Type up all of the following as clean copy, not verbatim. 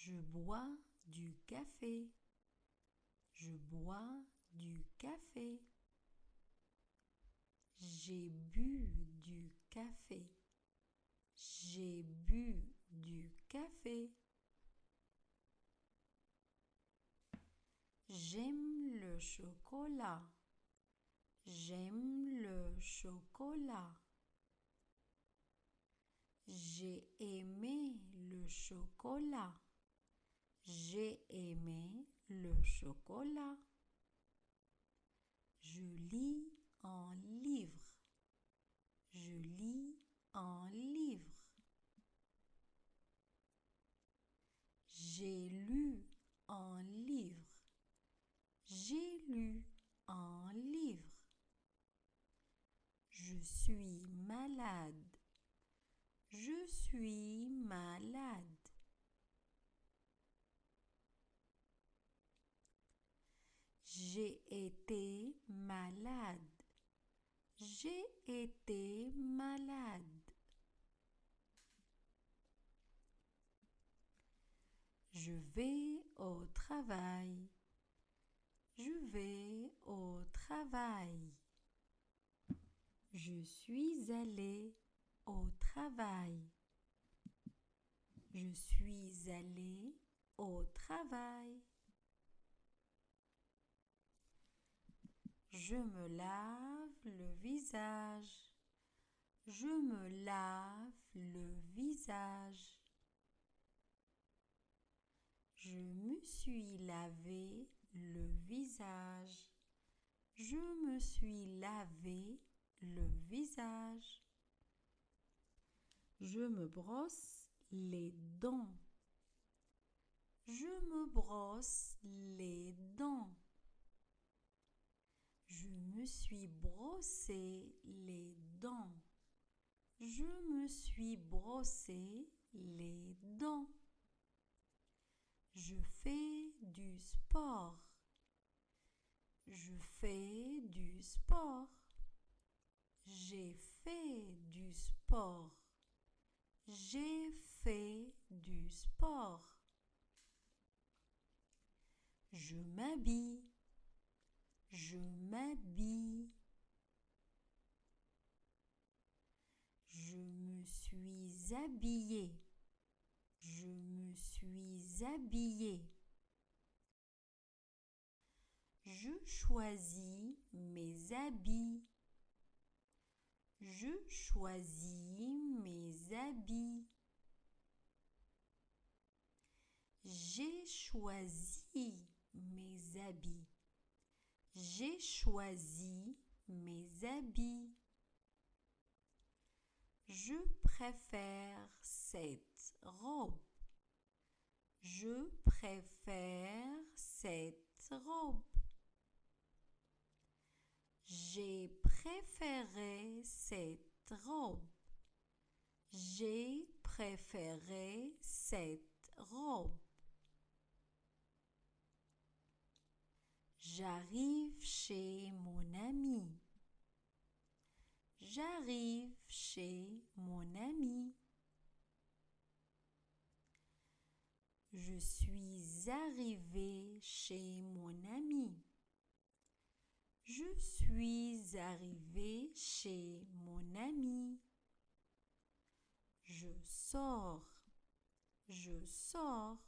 Je bois du café. Je bois du café. J'ai bu du café. J'ai bu du café. J'aime le chocolat. J'aime le chocolat. J'ai aimé le chocolat. J'ai aimé le chocolat. Je lis un livre. Je lis un livre. J'ai lu un livre. J'ai lu un livre. Je suis malade. Je suis malade. J'ai été malade. J'ai été malade. Je vais au travail. Je vais au travail. Je suis allé au travail. Je suis allé au travail. Je me lave le visage. Je me lave le visage. Je me suis lavé le visage. Je me suis lavé le visage. Je me brosse les dents. Je me brosse les dents. Je me suis brossé les dents. Je me suis brossé les dents. Je fais du sport. Je fais du sport. J'ai fait du sport. J'ai fait du sport. Je m'habille. Je m'habille. Je me suis habillé. Je me suis habillé. Je choisis mes habits. Je choisis mes habits. J'ai choisi mes habits. J'ai choisi mes habits. Je préfère cette robe. Je préfère cette robe. J'ai préféré cette robe. J'ai préféré cette robe. J'arrive chez mon ami. J'arrive chez mon ami. Je suis arrivé chez mon ami. Je suis arrivé chez mon ami. Je sors. Je sors.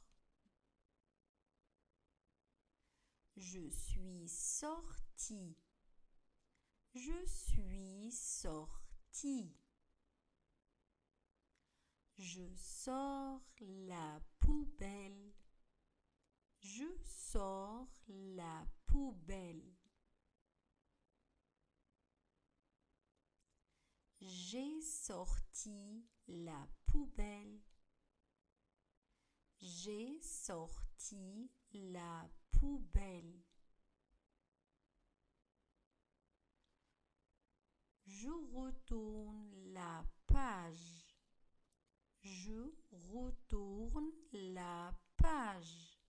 Je suis sorti. Je suis sorti. Je sors la poubelle. Je sors la poubelle. J'ai sorti la poubelle. J'ai sorti la poubelle. Je retourne la page. Je retourne la page.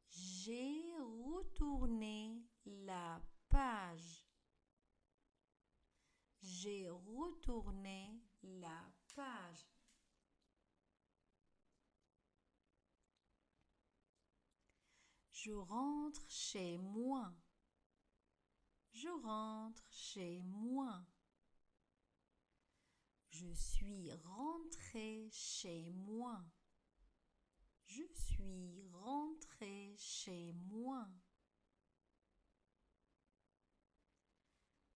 J'ai retourné la page. J'ai retourné la page. Je rentre chez moi. Je rentre chez moi. Je suis rentré chez moi. Je suis rentré chez moi.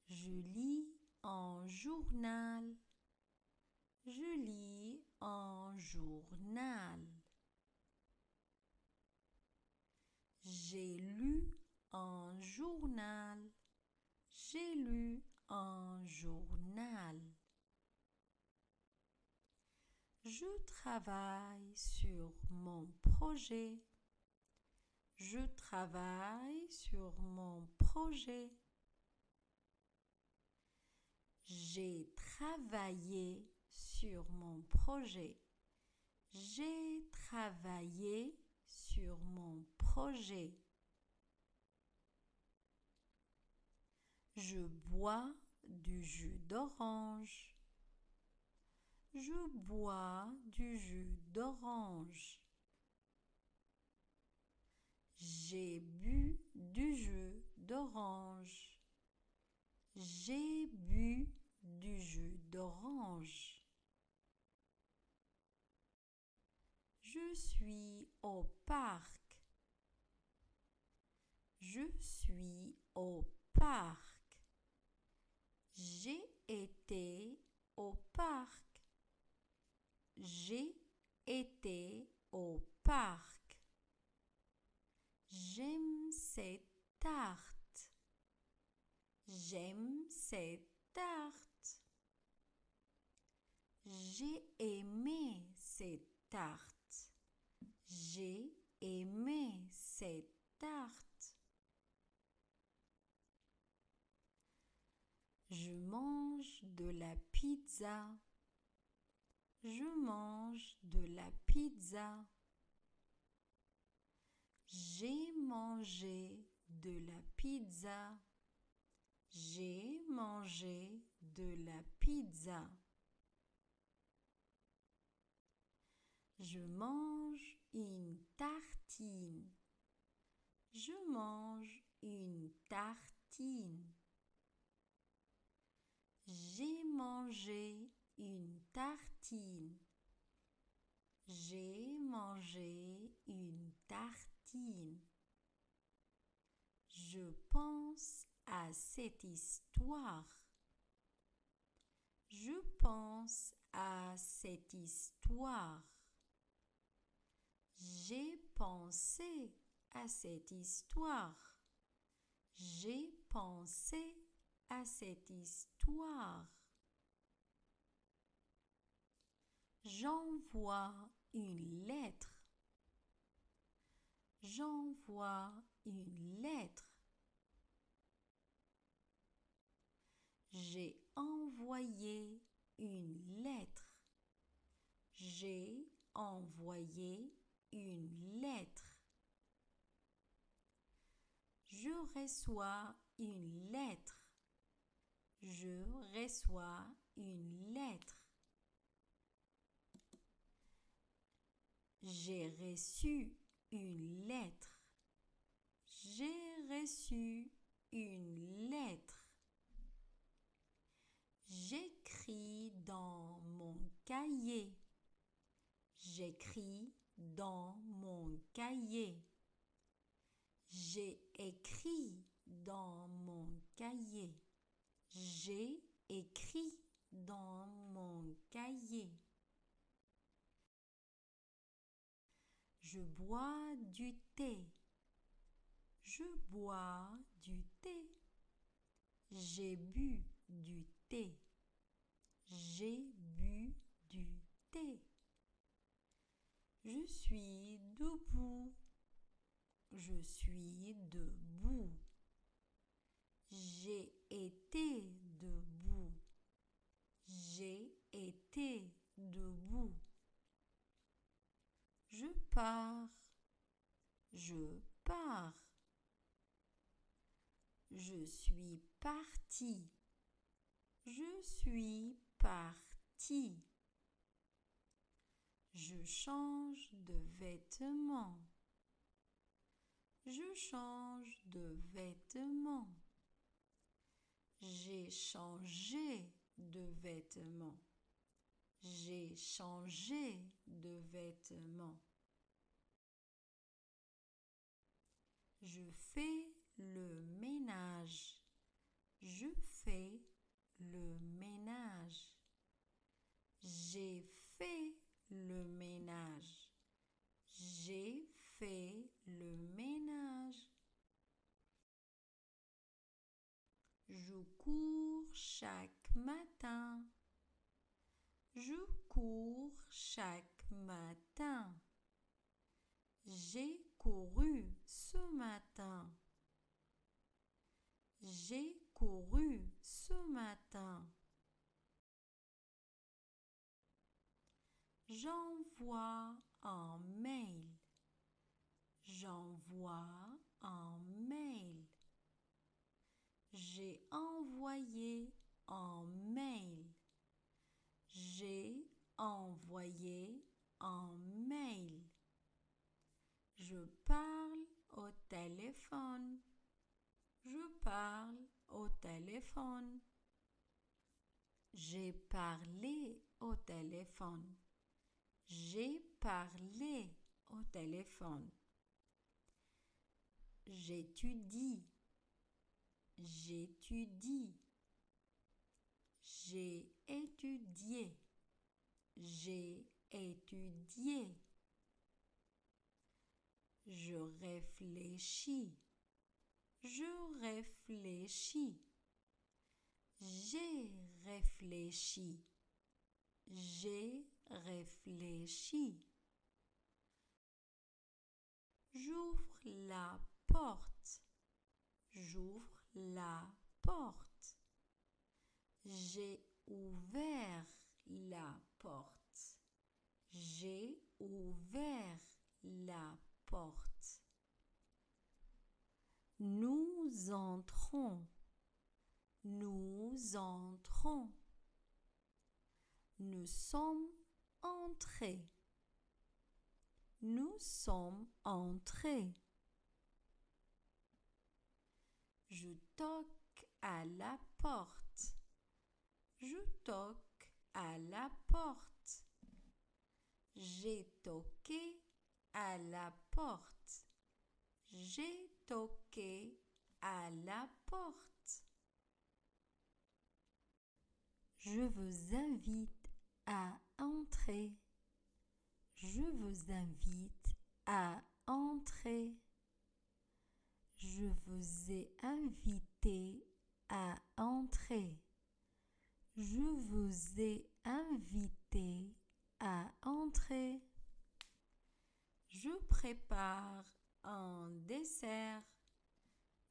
Je lis un journal. Je lis un journal. J'ai lu un journal. J'ai lu un journal. Je travaille sur mon projet. Je travaille sur mon projet. J'ai travaillé sur mon projet. J'ai travaillé sur mon projet. Je bois du jus d'orange. Je bois du jus d'orange. J'ai bu du jus d'orange. J'ai bu du jus d'orange. Je suis au parc. Je suis au parc. J'ai été au parc. J'ai été au parc. J'aime cette tarte. J'aime cette tarte. J'ai aimé cette tarte. J'ai aimé cette tarte. Je mange de la pizza. Je mange de la pizza. J'ai mangé de la pizza. J'ai mangé de la pizza. Je mange une tartine. Je mange une tartine. J'ai mangé une tartine. J'ai mangé une tartine. Je pense à cette histoire. Je pense à cette histoire. J'ai pensé à cette histoire. J'ai pensé à cette histoire. J'envoie une lettre. J'envoie une lettre. J'ai envoyé une lettre. J'ai envoyé une lettre. Je reçois une lettre. Je reçois une lettre. J'ai reçu une lettre. J'ai reçu une lettre. J'écris dans mon cahier. J'écris dans mon cahier. J'ai écrit dans mon cahier. J'ai écrit dans mon cahier. Je bois du thé. Je bois du thé. J'ai bu du thé. J'ai bu du thé. Je suis debout. Je suis debout. J'ai été debout. J'ai été debout. Je pars. Je pars. Je suis parti. Je suis parti. Je change de vêtements. Je change de vêtements. J'ai changé de vêtements. J'ai changé de vêtements. Je fais le ménage. Je fais le ménage. J'ai fait le ménage. J'ai fait le ménage. Je cours chaque matin. Je cours chaque matin. J'ai couru ce matin. J'ai couru ce matin. J'envoie un mail. J'envoie un mail. J'ai envoyé un mail. J'ai envoyé un mail. Je parle au téléphone. Je parle au téléphone. J'ai parlé au téléphone. J'ai parlé au téléphone. J'étudie. J'étudie. J'ai étudié. J'ai étudié. Je réfléchis. Je réfléchis. J'ai réfléchi. J'ai réfléchi. J'ouvre la porte. J'ouvre la porte. J'ai ouvert la porte. J'ai ouvert la porte. Nous entrons. Nous entrons. Nous sommes entrés. Nous sommes entrés. Je toque à la porte. Je toque à la porte. J'ai toqué à la porte. J'ai toqué à la porte. Je vous invite à entrer. Je vous invite à entrer. Je vous ai invité à entrer. Je vous ai invité à entrer. Je prépare un dessert.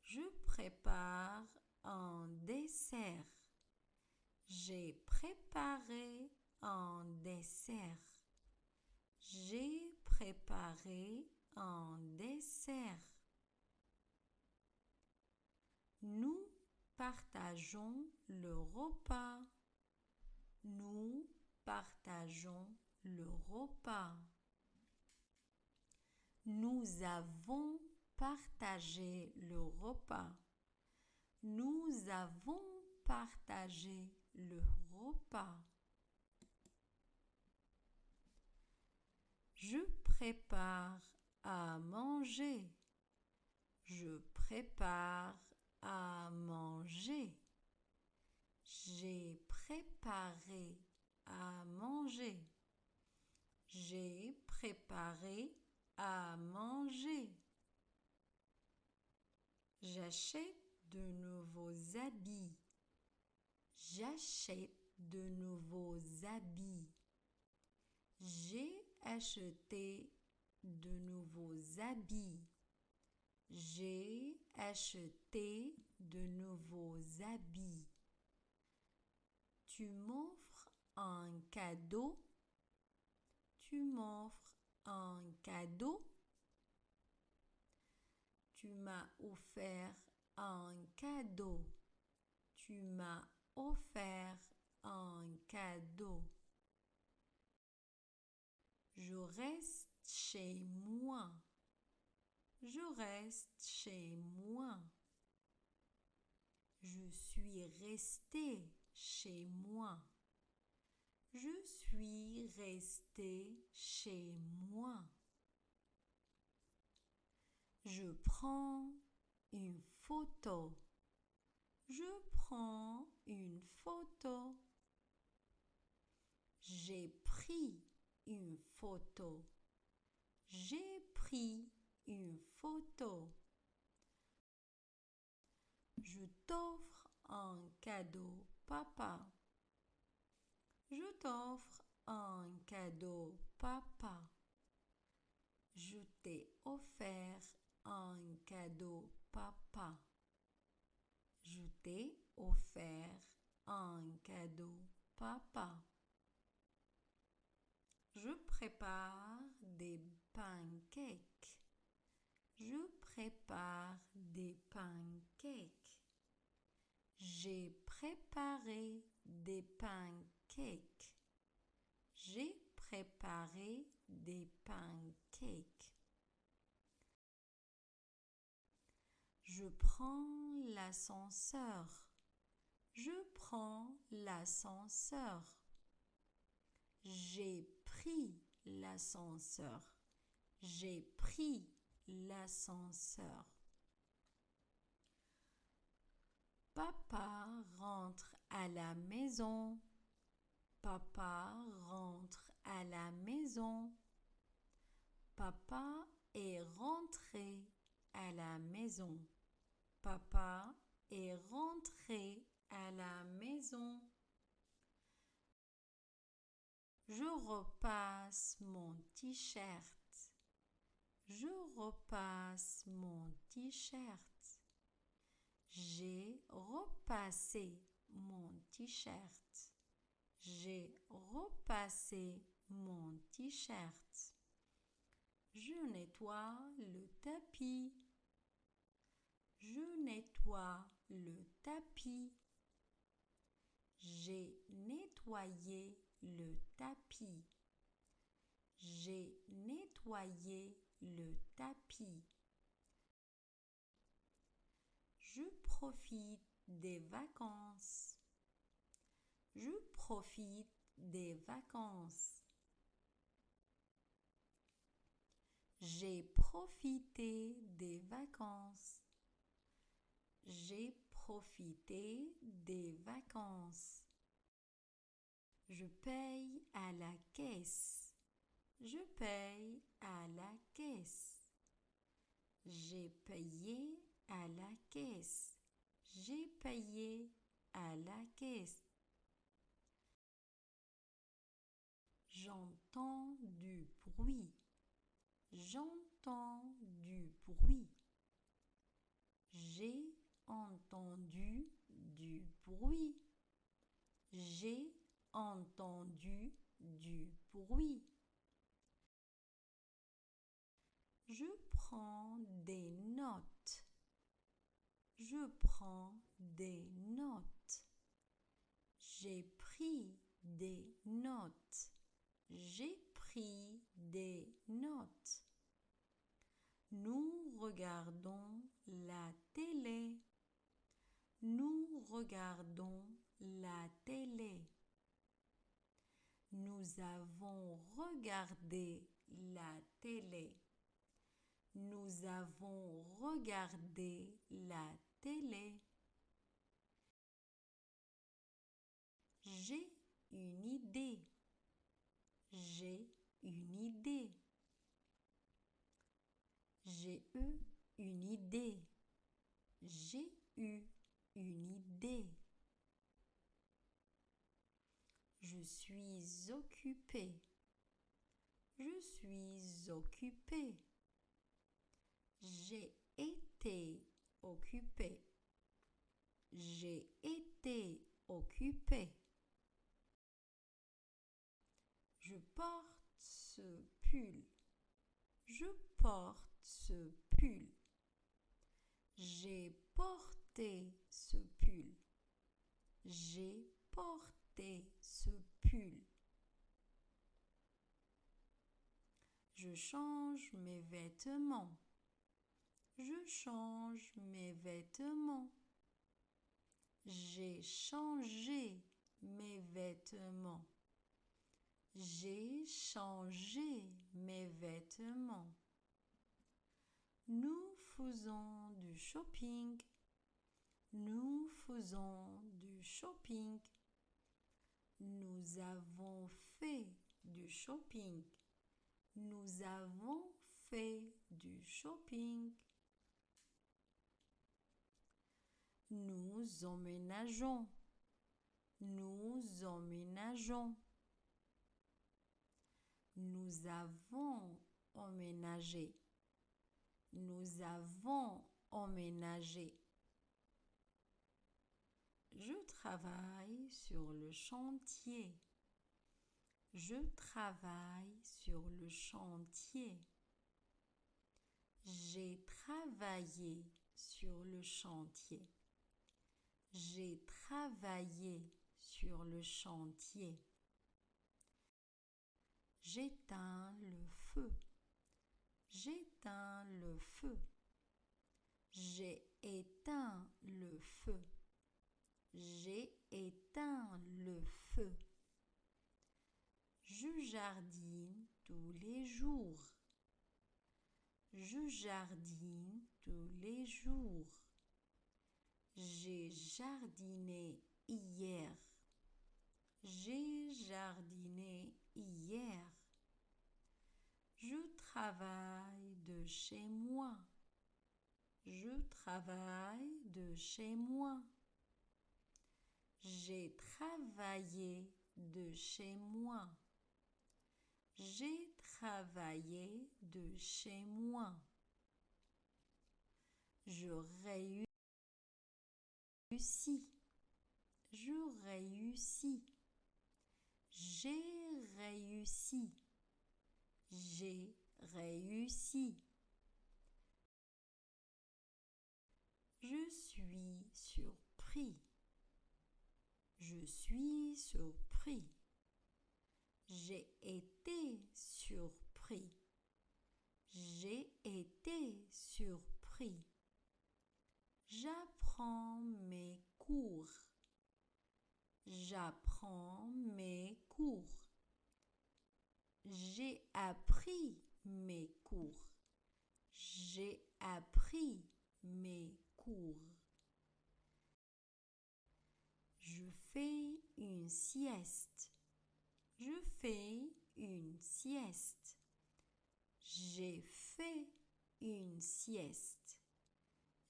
Je prépare un dessert. J'ai préparé un dessert. J'ai préparé un dessert. Nous partageons le repas. Nous partageons le repas. Nous avons partagé le repas. Nous avons partagé le repas. Je prépare à manger. Je prépare à manger. J'ai préparé à manger. J'ai préparé à manger. J'achète de nouveaux habits. J'achète de nouveaux habits. J'ai acheté de nouveaux habits. J'ai acheté de nouveaux habits. Tu m'offres un cadeau. Tu m'offres un cadeau. Tu m'as offert un cadeau. Tu m'as offert un cadeau. Je reste chez moi. Je reste chez moi. Je suis resté chez moi. Je suis resté chez moi. Je prends une photo. Je prends une photo. J'ai pris une photo. J'ai pris une photo. Je t'offre un cadeau, papa. Je t'offre un cadeau, papa. Je t'ai offert un cadeau, papa. Je t'ai offert un cadeau, papa. Je prépare des pancakes. Je prépare des pancakes. J'ai préparé des pancakes. J'ai préparé des pancakes. Je prends l'ascenseur. Je prends l'ascenseur. J'ai pris l'ascenseur. J'ai pris l'ascenseur. Papa rentre à la maison. Papa rentre à la maison. Papa est rentré à la maison. Papa est rentré à la maison. Je repasse mon t-shirt. Je repasse mon t-shirt. J'ai repassé mon t-shirt. J'ai repassé mon t-shirt. Je nettoie le tapis. Je nettoie le tapis. J'ai nettoyé le tapis. J'ai nettoyé le tapis. Je profite des vacances. Je profite des vacances. J'ai profité des vacances. J'ai profité des vacances. Je paye à la caisse. Je paye à la caisse. J'ai payé à la caisse. J'ai payé à la caisse. J'entends du bruit. J'entends du bruit. J'ai entendu du bruit. J'ai entendu du bruit. Je prends des notes. Je prends des notes. J'ai pris des notes. J'ai pris des notes. Nous regardons la télé. Nous regardons la télé. Nous avons regardé la télé. Nous avons regardé la télé. J'ai une idée. J'ai une idée. J'ai eu une idée. J'ai eu une idée. Je suis occupé. Je suis occupé. J'ai été occupé. J'ai été occupé. Je porte ce pull. Je porte ce pull. J'ai porté ce pull. J'ai porté ce pull. Je change mes vêtements. Je change mes vêtements. J'ai changé mes vêtements. J'ai changé mes vêtements. Nous faisons du shopping. Nous faisons du shopping. Nous avons fait du shopping. Nous avons fait du shopping. Nous emménageons. Nous emménageons. Nous avons emménagé. Nous avons emménagé. Je travaille sur le chantier. Je travaille sur le chantier. J'ai travaillé sur le chantier. J'ai travaillé sur le chantier. J'éteins le feu. J'éteins le feu. J'ai éteint le feu. J'ai éteint le feu. Je jardine tous les jours. Je jardine tous les jours. J'ai jardiné hier. J'ai jardiné hier. Je travaille de chez moi. Je travaille de chez moi. J'ai travaillé de chez moi. J'ai travaillé de chez moi. Je réussis. Je réussis. J'ai réussi. J'ai réussi. Je suis surpris. Je suis surpris. J'ai été surpris. J'ai été surpris. J'apprends mes cours. J'apprends mes cours. J'ai appris mes cours. J'ai appris mes cours. Je fais une sieste. Je fais une sieste. J'ai fait une sieste.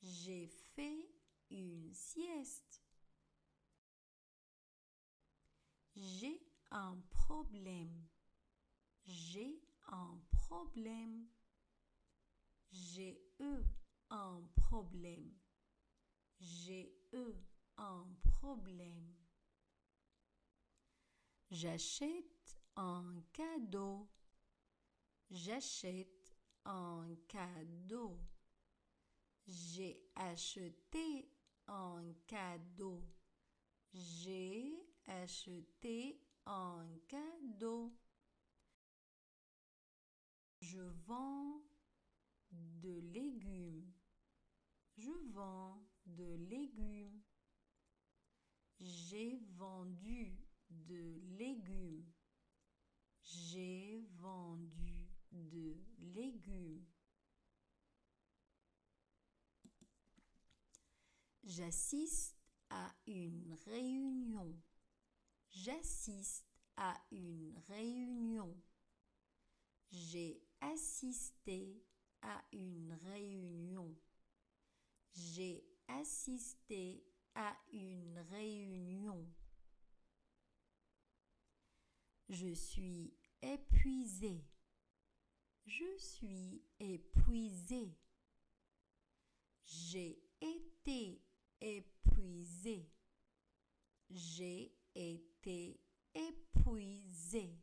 J'ai fait une sieste. J'ai un problème. J'ai un problème. J'ai eu un problème. J'ai eu un problème. J'achète un cadeau. J'achète un cadeau. J'ai acheté un cadeau. J'ai acheté un cadeau. Je vends de légumes. Je vends de légumes. J'ai vendu de légumes. J'ai vendu de légumes. J'assiste à une réunion. J'assiste à une réunion. J'ai assisté à une réunion. J'ai assisté à une réunion. Je suis épuisé. Je suis épuisé. J'ai été épuisé. J'ai été épuisé.